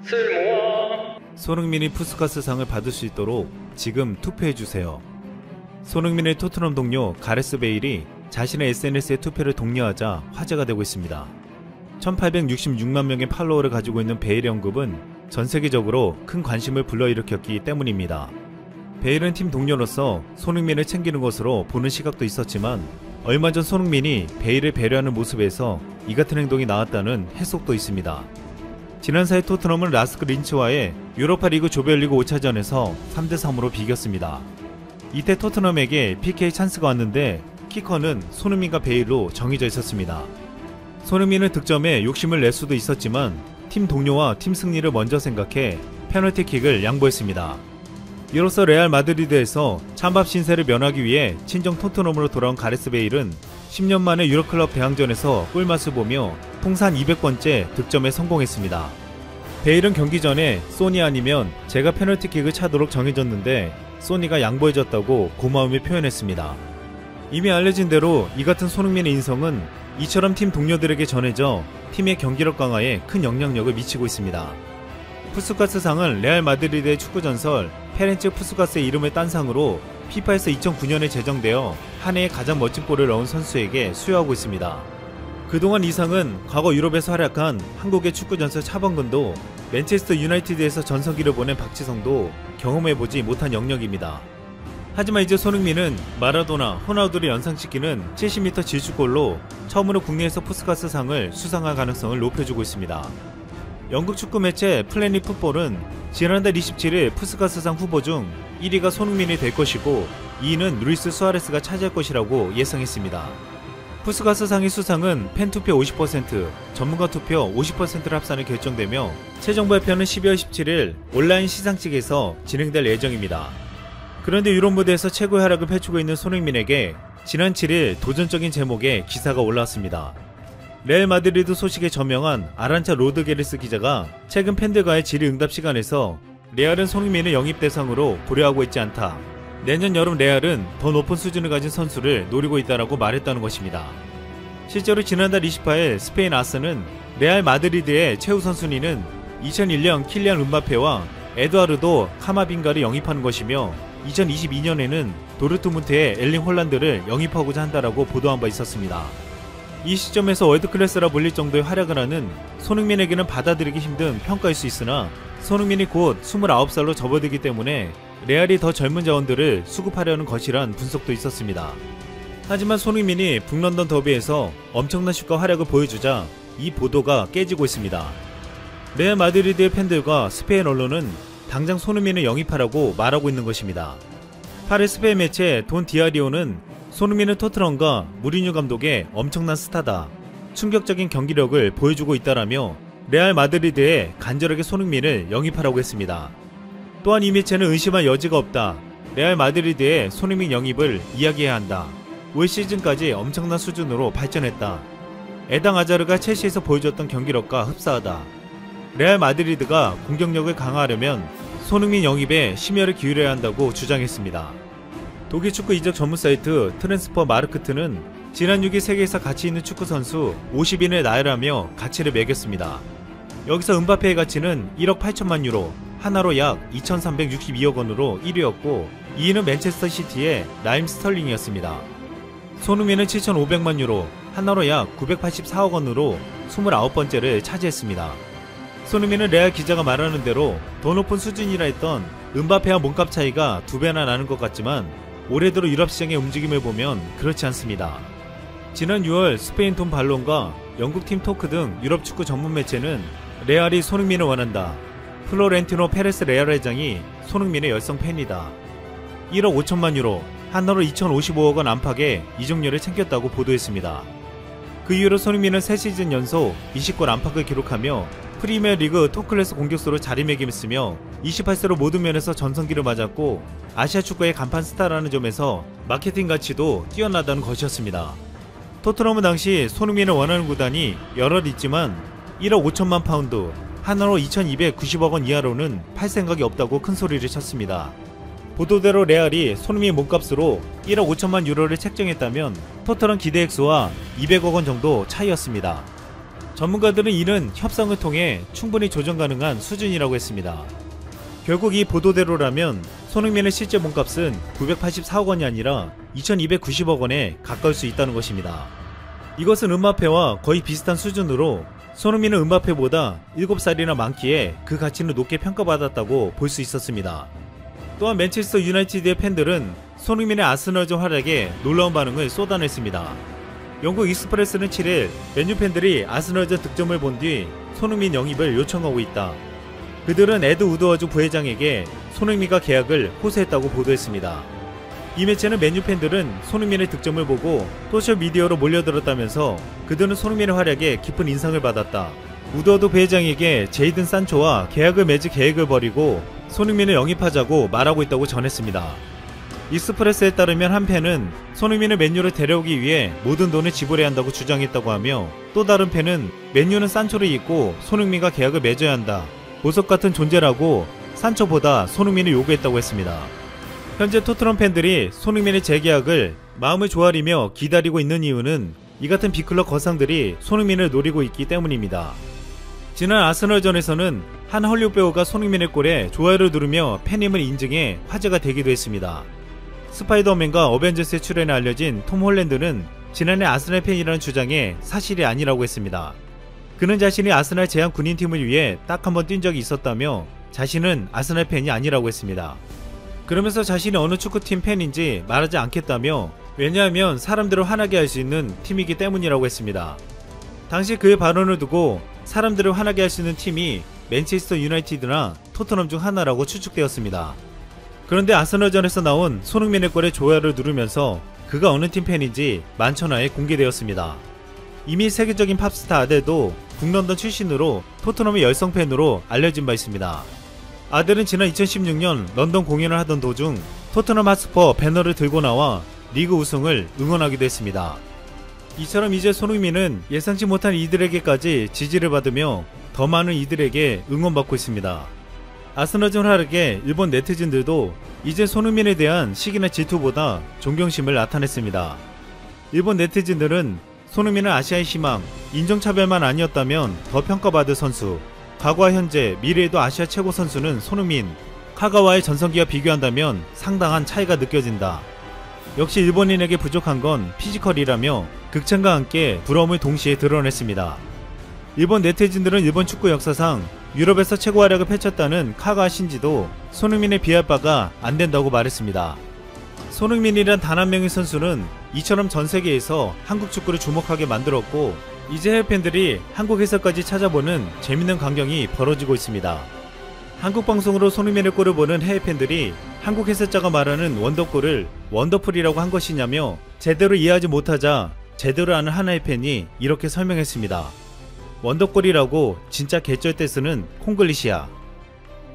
쓸모아. 손흥민이 푸스카스상을 받을 수 있도록 지금 투표해주세요. 손흥민의 토트넘 동료 가레스 베일이 자신의 SNS에 투표를 독려하자 화제가 되고 있습니다. 1866만 명의 팔로워를 가지고 있는 베일의 언급은 전 세계적으로 큰 관심을 불러일으켰기 때문입니다. 베일은 팀 동료로서 손흥민을 챙기는 것으로 보는 시각도 있었지만 얼마 전 손흥민이 베일을 배려하는 모습에서 이 같은 행동이 나왔다는 해석도 있습니다. 지난 4일 토트넘은 라스크 린츠와의 유로파 리그 조별리그 5차전에서 3대3으로 비겼습니다. 이때 토트넘에게 PK 찬스가 왔는데 키커는 손흥민과 베일로 정해져 있었습니다. 손흥민은 득점에 욕심을 낼 수도 있었지만 팀 동료와 팀 승리를 먼저 생각해 페널티킥을 양보했습니다. 이로써 레알 마드리드에서 찬밥 신세를 면하기 위해 친정 토트넘으로 돌아온 가레스 베일은 10년 만에 유럽클럽 대항전에서 꿀맛을 보며 통산 200번째 득점에 성공했습니다. 베일은 경기 전에 소니 아니면 제가 페널티킥을 차도록 정해졌는데 소니가 양보해줬다고 고마움을 표현했습니다. 이미 알려진 대로 이 같은 손흥민의 인성은 이처럼 팀 동료들에게 전해져 팀의 경기력 강화에 큰 영향력을 미치고 있습니다. 푸스카스상은 레알 마드리드의 축구 전설 페렌츠 푸스카스의 이름을 딴 상으로 피파에서 2009년에 제정되어 한 해에 가장 멋진 골을 넣은 선수에게 수여하고 있습니다. 그동안 이 상은 과거 유럽에서 활약한 한국의 축구 전설 차범근도 맨체스터 유나이티드에서 전성기를 보낸 박지성도 경험해보지 못한 영역입니다. 하지만 이제 손흥민은 마라도나, 호나우두를 연상시키는 70m 질주골로 처음으로 국내에서 푸스카스상을 수상할 가능성을 높여주고 있습니다. 영국 축구 매체 플래닛 풋볼은 지난달 27일 푸스카스상 후보 중 1위가 손흥민이 될 것이고 2위는 루이스 수아레스가 차지할 것이라고 예상했습니다. 푸스카스상의 수상은 팬투표 50%, 전문가 투표 50%를 합산해 결정되며 최종 발표는 12월 17일 온라인 시상식에서 진행될 예정입니다. 그런데 유럽 무대에서 최고의 활약을 펼치고 있는 손흥민에게 지난 7일 도전적인 제목의 기사가 올라왔습니다. 레알 마드리드 소식에 저명한 아란차 로드게리스 기자가 최근 팬들과의 질의응답 시간에서 레알은 손흥민을 영입 대상으로 고려하고 있지 않다. 내년 여름 레알은 더 높은 수준을 가진 선수를 노리고 있다라고 말했다는 것입니다. 실제로 지난달 28일 스페인 아스는 레알 마드리드의 최우선 순위는 2001년 킬리안 음바페와 에드와르도 카마빙가를 영입하는 것이며 2022년에는 도르트문트의 엘링 홀란드를 영입하고자 한다라고 보도한 바 있었습니다. 이 시점에서 월드클래스라 불릴 정도의 활약을 하는 손흥민에게는 받아들이기 힘든 평가일 수 있으나 손흥민이 곧 29살로 접어들기 때문에 레알이 더 젊은 자원들을 수급하려는 것이란 분석도 있었습니다. 하지만 손흥민이 북런던 더비에서 엄청난 슛과 활약을 보여주자 이 보도가 깨지고 있습니다. 레알 마드리드의 팬들과 스페인 언론은 당장 손흥민을 영입하라고 말하고 있는 것입니다. 8일 스페인 매체 돈 디아리오는 손흥민은 토트넘과 무리뉴 감독의 엄청난 스타다. 충격적인 경기력을 보여주고 있다라며 레알 마드리드에 간절하게 손흥민을 영입하라고 했습니다. 또한 이 매체는 의심할 여지가 없다. 레알 마드리드의 손흥민 영입을 이야기해야 한다. 올 시즌까지 엄청난 수준으로 발전했다. 에당 아자르가 첼시에서 보여줬던 경기력과 흡사하다. 레알 마드리드가 공격력을 강화하려면 손흥민 영입에 심혈을 기울여야 한다고 주장했습니다. 독일 축구 이적 전문 사이트 트랜스퍼 마르크트는 지난 6일 세계에서 가치 있는 축구 선수 50인을 나열하며 가치를 매겼습니다. 여기서 음바페의 가치는 1억 8천만 유로, 하나로 약 2,362억 원으로 1위였고 2위는 맨체스터 시티의 라임 스털링이었습니다. 손흥민은 7,500만 유로, 하나로 약 984억 원으로 29번째를 차지했습니다. 손흥민은 레알 기자가 말하는 대로 더 높은 수준이라 했던 음바페와 몸값 차이가 2배나 나는 것 같지만 올해 들어 유럽 시장의 움직임을 보면 그렇지 않습니다. 지난 6월 스페인 돈 발론과 영국팀 토크 등 유럽 축구 전문 매체는 레알이 손흥민을 원한다. 플로렌티노 페레스 레알 회장이 손흥민의 열성 팬이다. 1억 5천만 유로, 하나로 2,055억 원 안팎의 이적료를 챙겼다고 보도했습니다. 그 이후로 손흥민은 3시즌 연속 20골 안팎을 기록하며 프리미어리그 톱클래스 공격수로 자리매김했으며 28세로 모든 면에서 전성기를 맞았고 아시아 축구의 간판 스타라는 점에서 마케팅 가치도 뛰어나다는 것이었습니다. 토트넘은 당시 손흥민을 원하는 구단이 여럿 있지만 1억 5천만 파운드, 하나로 2,290억 원 이하로는 팔 생각이 없다고 큰 소리를 쳤습니다. 보도대로 레알이 손흥민 몸값으로 1억 5천만 유로를 책정했다면 토트넘 기대 액수와 200억 원 정도 차이였습니다. 전문가들은 이는 협상을 통해 충분히 조정 가능한 수준이라고 했습니다. 결국 이 보도대로라면 손흥민의 실제 몸값은 984억 원이 아니라 2290억 원에 가까울 수 있다는 것입니다. 이것은 음바페와 거의 비슷한 수준으로 손흥민은 음바페보다 7살이나 많기에 그 가치는 높게 평가받았다고 볼 수 있었습니다. 또한 맨체스터 유나이티드의 팬들은 손흥민의 아스널전 활약에 놀라운 반응을 쏟아냈습니다. 영국 익스프레스는 7일 맨유 팬들이 아스널전 득점을 본 뒤 손흥민 영입을 요청하고 있다. 그들은 에드 우드워즈 부회장에게 손흥민과 계약을 호소했다고 보도했습니다. 이 매체는 맨유 팬들은 손흥민의 득점을 보고 소셜미디어로 몰려들었다면서 그들은 손흥민의 활약에 깊은 인상을 받았다. 우드워드 부회장에게 제이든 산초와 계약을 맺을 계획을 벌이고 손흥민을 영입하자고 말하고 있다고 전했습니다. 익스프레스에 따르면 한 팬은 손흥민을 맨유를 데려오기 위해 모든 돈을 지불해야 한다고 주장했다고 하며, 또 다른 팬은 맨유는 산초를 잇고 손흥민과 계약을 맺어야 한다, 보석 같은 존재라고 산초보다 손흥민을 요구했다고 했습니다. 현재 토트넘 팬들이 손흥민의 재계약을 마음을 조아리며 기다리고 있는 이유는 이 같은 빅클럽 거상들이 손흥민을 노리고 있기 때문입니다. 지난 아스널전에서는 한 헐리우드 배우가 손흥민의 골에 좋아요를 누르며 팬임을 인증해 화제가 되기도 했습니다. 스파이더맨과 어벤져스에 출연해 알려진 톰 홀랜드는 지난해 아스날 팬이라는 주장에 사실이 아니라고 했습니다. 그는 자신이 아스날 제한 군인팀을 위해 딱 한 번 뛴 적이 있었다며 자신은 아스날 팬이 아니라고 했습니다. 그러면서 자신이 어느 축구팀 팬인지 말하지 않겠다며, 왜냐하면 사람들을 화나게 할 수 있는 팀이기 때문이라고 했습니다. 당시 그의 발언을 두고 사람들을 화나게 할 수 있는 팀이 맨체스터 유나이티드나 토트넘 중 하나라고 추측되었습니다. 그런데 아스널전에서 나온 손흥민의 골에 좋아요를 누르면서 그가 어느 팀 팬인지 만천하에 공개되었습니다. 이미 세계적인 팝스타 아델도 북런던 출신으로 토트넘의 열성 팬으로 알려진 바 있습니다. 아델은 지난 2016년 런던 공연을 하던 도중 토트넘 핫스퍼 배너를 들고 나와 리그 우승을 응원하기도 했습니다. 이처럼 이제 손흥민은 예상치 못한 이들에게까지 지지를 받으며 더 많은 이들에게 응원받고 있습니다. 아스널전 활약에 일본 네티즌들도 이제 손흥민에 대한 시기나 질투보다 존경심을 나타냈습니다. 일본 네티즌들은 손흥민은 아시아의 희망, 인종차별만 아니었다면 더 평가받을 선수, 과거와 현재, 미래에도 아시아 최고 선수는 손흥민, 카가와의 전성기와 비교한다면 상당한 차이가 느껴진다. 역시 일본인에게 부족한 건 피지컬이라며 극찬과 함께 부러움을 동시에 드러냈습니다. 일본 네티즌들은 일본 축구 역사상 유럽에서 최고 활약을 펼쳤다는 카가 신지도 손흥민에 비할 바가 안 된다고 말했습니다. 손흥민이란 단 한 명의 선수는 이처럼 전 세계에서 한국 축구를 주목하게 만들었고, 이제 해외 팬들이 한국 해설까지 찾아보는 재밌는 광경이 벌어지고 있습니다. 한국 방송으로 손흥민의 골을 보는 해외 팬들이 한국 해설자가 말하는 원더골을 원더풀이라고 한 것이냐며 제대로 이해하지 못하자 제대로 아는 하나의 팬이 이렇게 설명했습니다. 원더골이라고 진짜 개쩔 때 쓰는 콩글리시야.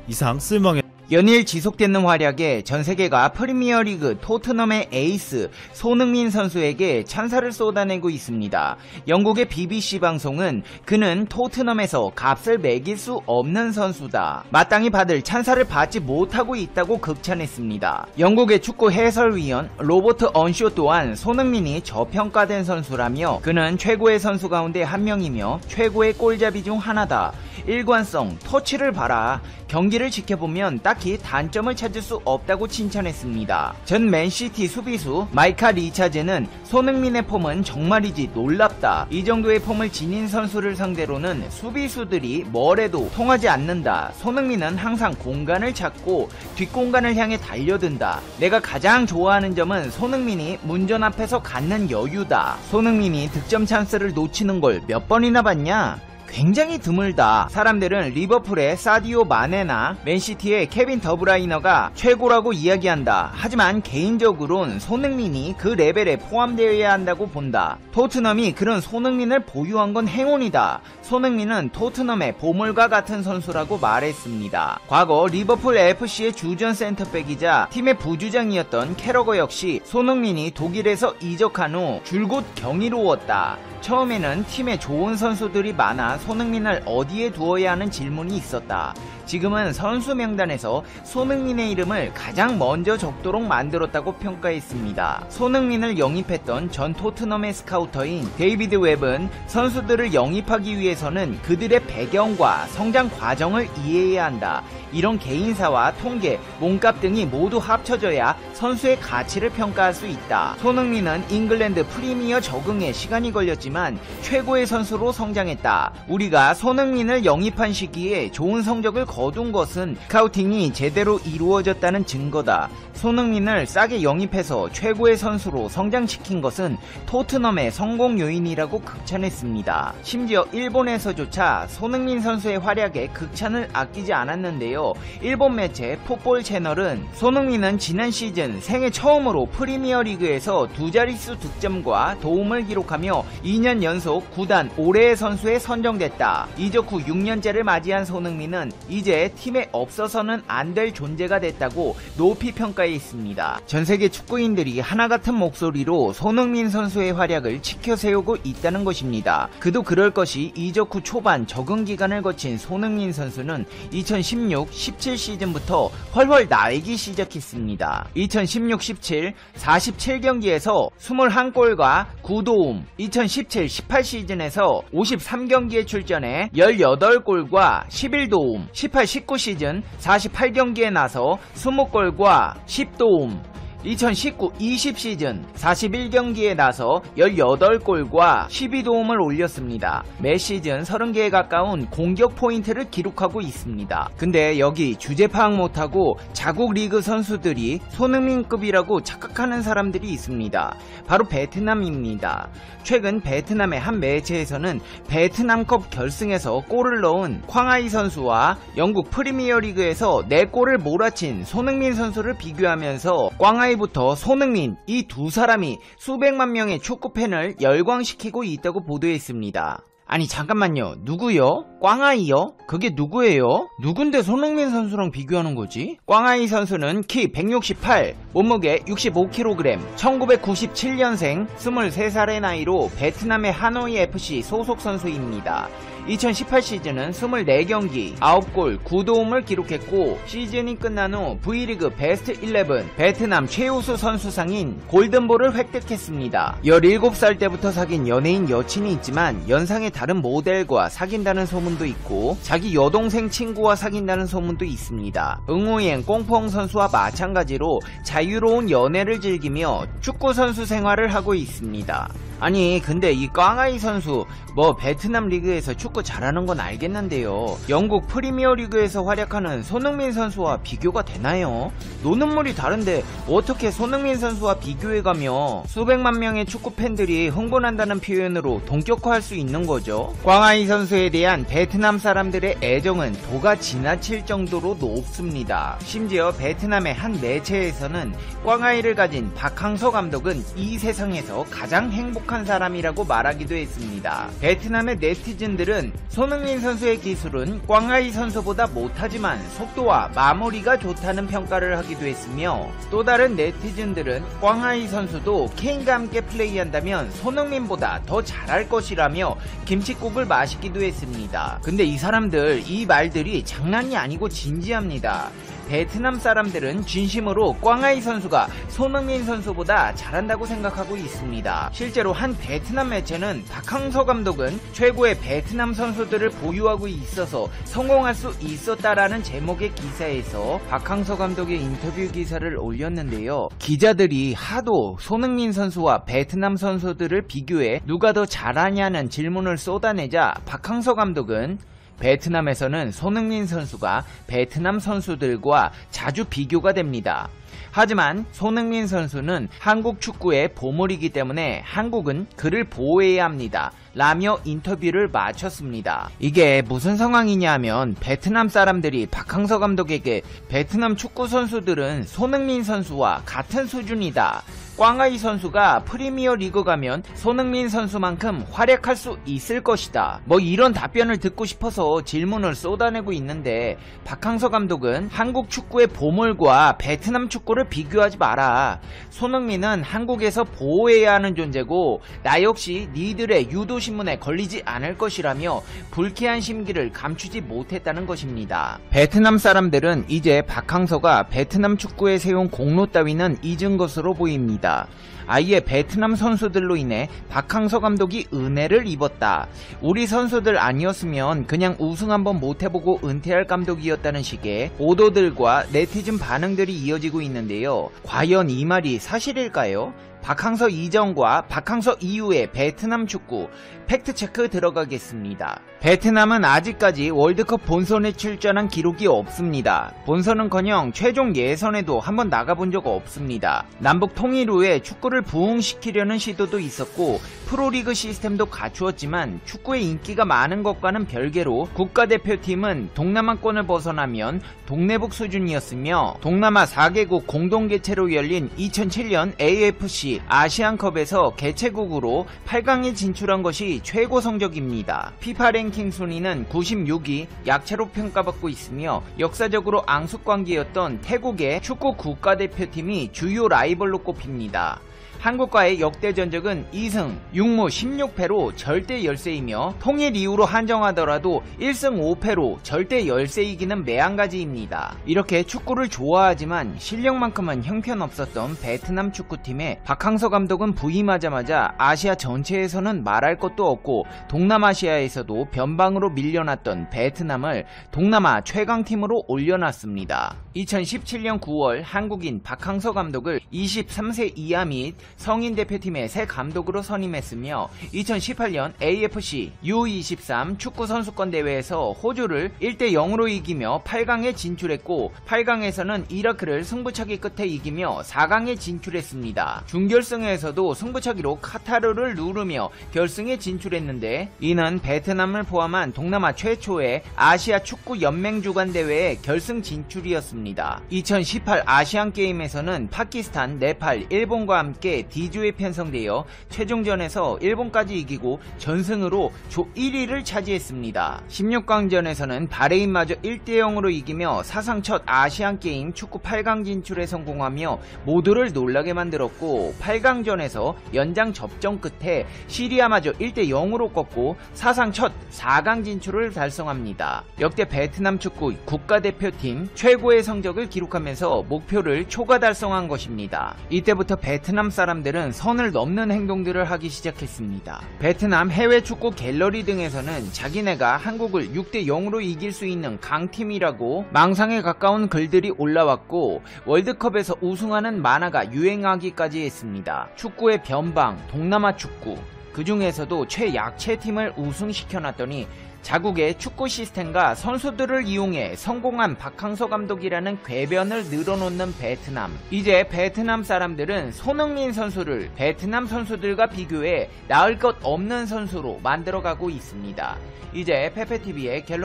이상 쓸멍해. 연일 지속되는 활약에 전세계가 프리미어리그 토트넘의 에이스 손흥민 선수에게 찬사를 쏟아내고 있습니다. 영국의 BBC 방송은 그는 토트넘에서 값을 매길 수 없는 선수다, 마땅히 받을 찬사를 받지 못하고 있다고 극찬했습니다. 영국의 축구 해설위원 로버트 언쇼 또한 손흥민이 저평가된 선수라며 그는 최고의 선수 가운데 한 명이며 최고의 골잡이 중 하나다. 일관성, 터치를 봐라. 경기를 지켜보면 딱히 단점을 찾을 수 없다고 칭찬했습니다. 전 맨시티 수비수 마이카 리차즈는 손흥민의 폼은 정말이지 놀랍다. 이 정도의 폼을 지닌 선수를 상대로는 수비수들이 뭘 해도 통하지 않는다. 손흥민은 항상 공간을 찾고 뒷공간을 향해 달려든다. 내가 가장 좋아하는 점은 손흥민이 문전 앞에서 갖는 여유다. 손흥민이 득점 찬스를 놓치는 걸 몇 번이나 봤냐? 굉장히 드물다. 사람들은 리버풀의 사디오 마네나 맨시티의 케빈 더브라이너가 최고라고 이야기한다. 하지만 개인적으론 손흥민이 그 레벨에 포함되어야 한다고 본다. 토트넘이 그런 손흥민을 보유한 건 행운이다. 손흥민은 토트넘의 보물과 같은 선수라고 말했습니다. 과거 리버풀 FC의 주전 센터백이자 팀의 부주장이었던 캐러거 역시 손흥민이 독일에서 이적한 후 줄곧 경이로웠다. 처음에는 팀에 좋은 선수들이 많아 손흥민을 어디에 두어야 하는 질문이 있었다. 지금은 선수 명단에서 손흥민의 이름을 가장 먼저 적도록 만들었다고 평가했습니다. 손흥민을 영입했던 전 토트넘의 스카우터인 데이비드 웹은 선수들을 영입하기 위해서는 그들의 배경과 성장 과정을 이해해야 한다. 이런 개인사와 통계, 몸값 등이 모두 합쳐져야 선수의 가치를 평가할 수 있다. 손흥민은 잉글랜드 프리미어 적응에 시간이 걸렸지만 최고의 선수로 성장했다. 우리가 손흥민을 영입한 시기에 좋은 성적을 거둔 것은 스카우팅이 제대로 이루어졌다는 증거다. 손흥민을 싸게 영입해서 최고의 선수로 성장시킨 것은 토트넘의 성공 요인이라고 극찬했습니다. 심지어 일본에서조차 손흥민 선수의 활약에 극찬을 아끼지 않았는데요. 일본 매체 풋볼 채널은 손흥민은 지난 시즌 생애 처음으로 프리미어리그에서 두 자릿수 득점과 도움을 기록하며 2년 연속 구단 올해의 선수에 선정됐다. 이적 후 6년째를 맞이한 손흥민은 이제 팀에 없어서는 안 될 존재가 됐다고 높이 평가했습니다. 전세계 축구인들이 하나같은 목소리로 손흥민 선수의 활약을 지켜세우고 있다는 것입니다. 그도 그럴 것이 이적 후 초반 적응 기간을 거친 손흥민 선수는 2016-17 시즌부터 훨훨 날기 시작했습니다. 2016-17 47경기에서 21골과 9도움, 2017-18 시즌에서 53경기에 출전해 18골과 11도움, 18-19 시즌 48경기에 나서 20골과 10도움, 2019-20 시즌 41경기에 나서 18골과 12도움을 올렸습니다. 매 시즌 30개에 가까운 공격 포인트를 기록하고 있습니다. 근데 여기 주제 파악 못하고 자국 리그 선수들이 손흥민급이라고 착각하는 사람들이 있습니다. 바로 베트남입니다. 최근 베트남의 한 매체에서는 베트남컵 결승에서 골을 넣은 쾅아이 선수와 영국 프리미어리그에서 4골을 몰아친 손흥민 선수를 비교하면서 꽝아이부터 손흥민 이 두 사람이 수백만 명의 축구팬을 열광시키고 있다고 보도했습니다. 아니 잠깐만요. 누구요? 꽝아이요? 그게 누구예요? 누군데 손흥민 선수랑 비교하는 거지? 꽝아이 선수는 키 168, 몸무게 65kg, 1997년생 23살의 나이로 베트남의 하노이 FC 소속 선수입니다. 2018 시즌은 24경기, 9골, 9도움을 기록했고 시즌이 끝난 후 V리그 베스트 11 베트남 최우수 선수상인 골든볼을 획득했습니다. 17살 때부터 사귄 연예인 여친이 있지만 연상의 다른 모델과 사귄다는 소문도 있고 자기 여동생 친구와 사귄다는 소문도 있습니다. 응우옌 꽁펑 선수와 마찬가지로 자유로운 연애를 즐기며 축구 선수 생활을 하고 있습니다. 아니 근데 이 꽝아이 선수 뭐 베트남 리그에서 축구 잘하는 건 알겠는데요. 영국 프리미어 리그에서 활약하는 손흥민 선수와 비교가 되나요? 노는 물이 다른데 어떻게 손흥민 선수와 비교해가며 수백만 명의 축구 팬들이 흥분한다는 표현으로 동격화할 수 있는 거죠? 꽝아이 선수에 대한 베트남 사람들의 애정은 도가 지나칠 정도로 높습니다. 심지어 베트남의 한 매체에서는 꽝아이를 가진 박항서 감독은 이 세상에서 가장 행복한 사람이라고 말하기도 했습니다. 베트남의 네티즌들은 손흥민 선수의 기술은 꽝아이 선수보다 못하지만 속도와 마무리가 좋다는 평가를 하기도 했으며 또 다른 네티즌들은 꽝아이 선수도 케인과 함께 플레이한다면 손흥민보다 더 잘할 것이라며 김칫국을 마시기도 했습니다. 근데 이 사람들 이 말들이 장난이 아니고 진지합니다. 베트남 사람들은 진심으로 꽝아이 선수가 손흥민 선수보다 잘한다고 생각하고 있습니다. 실제로 한 베트남 매체는 박항서 감독은 최고의 베트남 선수들을 보유하고 있어서 성공할 수 있었다라는 제목의 기사에서 박항서 감독의 인터뷰 기사를 올렸는데요. 기자들이 하도 손흥민 선수와 베트남 선수들을 비교해 누가 더 잘하냐는 질문을 쏟아내자 박항서 감독은 베트남에서는 손흥민 선수가 베트남 선수들과 자주 비교가 됩니다. 하지만 손흥민 선수는 한국 축구의 보물이기 때문에 한국은 그를 보호해야 합니다. 라며 인터뷰를 마쳤습니다. 이게 무슨 상황이냐 하면 베트남 사람들이 박항서 감독에게 베트남 축구 선수들은 손흥민 선수와 같은 수준이다. 꽝아이 선수가 프리미어 리그 가면 손흥민 선수만큼 활약할 수 있을 것이다. 뭐 이런 답변을 듣고 싶어서 질문을 쏟아내고 있는데 박항서 감독은 한국 축구의 보물과 베트남 축구 축구를 비교하지 마라. 손흥민은 한국에서 보호해야 하는 존재고 나 역시 니들의 유도신문에 걸리지 않을 것이라며 불쾌한 심기를 감추지 못했다는 것입니다. 베트남 사람들은 이제 박항서가 베트남 축구에 세운 공로 따위는 잊은 것으로 보입니다. 아예 베트남 선수들로 인해 박항서 감독이 은혜를 입었다. 우리 선수들 아니었으면 그냥 우승 한번 못해보고 은퇴할 감독이었다는 식의 보도들과 네티즌 반응들이 이어지고 있는데요. 과연 이 말이 사실일까요? 박항서 이전과 박항서 이후의 베트남 축구 팩트체크 들어가겠습니다. 베트남은 아직까지 월드컵 본선에 출전한 기록이 없습니다. 본선은커녕 최종 예선에도 한번 나가본 적 없습니다. 남북 통일 후에 축구를 부흥시키려는 시도도 있었고 프로리그 시스템도 갖추었지만 축구의 인기가 많은 것과는 별개로 국가대표팀은 동남아권을 벗어나면 동내북 수준이었으며 동남아 4개국 공동개최로 열린 2007년 AFC 아시안컵에서 개최국으로 8강에 진출한 것이 최고 성적입니다. 피파 랭킹 순위는 96위, 약체로 평가받고 있으며 역사적으로 앙숙관계였던 태국의 축구 국가대표팀이 주요 라이벌로 꼽힙니다. 한국과의 역대 전적은 2승 6무 16패로 절대 열세이며 통일 이후로 한정하더라도 1승 5패로 절대 열세이기는 매한가지입니다. 이렇게 축구를 좋아하지만 실력만큼은 형편없었던 베트남 축구팀에 박항서 감독은 부임하자마자 아시아 전체에서는 말할 것도 없고 동남아시아에서도 변방으로 밀려났던 베트남을 동남아 최강팀으로 올려놨습니다. 2017년 9월 한국인 박항서 감독을 23세 이하 및 성인 대표팀의 새 감독으로 선임했으며 2018년 AFC U23 축구 선수권 대회에서 호주를 1대0으로 이기며 8강에 진출했고 8강에서는 이라크를 승부차기 끝에 이기며 4강에 진출했습니다. 준결승에서도 승부차기로 카타르를 누르며 결승에 진출했는데 이는 베트남을 포함한 동남아 최초의 아시아 축구 연맹 주관 대회의 결승 진출이었습니다. 2018 아시안게임에서는 파키스탄, 네팔, 일본과 함께 D조에 편성되어 최종전에서 일본까지 이기고 전승으로 조 1위를 차지했습니다. 16강전에서는 바레인마저 1대0으로 이기며 사상 첫 아시안게임 축구 8강 진출에 성공하며 모두를 놀라게 만들었고 8강전에서 연장 접전 끝에 시리아마저 1대0으로 꺾고 사상 첫 4강 진출을 달성합니다. 역대 베트남 축구 국가대표팀 최고의 성적을 기록하면서 목표를 초과 달성한 것입니다. 이때부터 베트남 사람들은 선을 넘는 행동들을 하기 시작했습니다. 베트남 해외 축구 갤러리 등에서는 자기네가 한국을 6대0으로 이길 수 있는 강팀이라고 망상에 가까운 글들이 올라왔고 월드컵에서 우승하는 만화가 유행하기까지 했습니다. 축구의 변방, 동남아 축구, 그 중에서도 최약체팀을 우승시켜놨더니 자국의 축구 시스템과 선수들을 이용해 성공한 박항서 감독이라는 궤변을 늘어놓는 베트남. 이제 베트남 사람들은 손흥민 선수를 베트남 선수들과 비교해 나을 것 없는 선수로 만들어가고 있습니다. 이제 페페TV의 갤러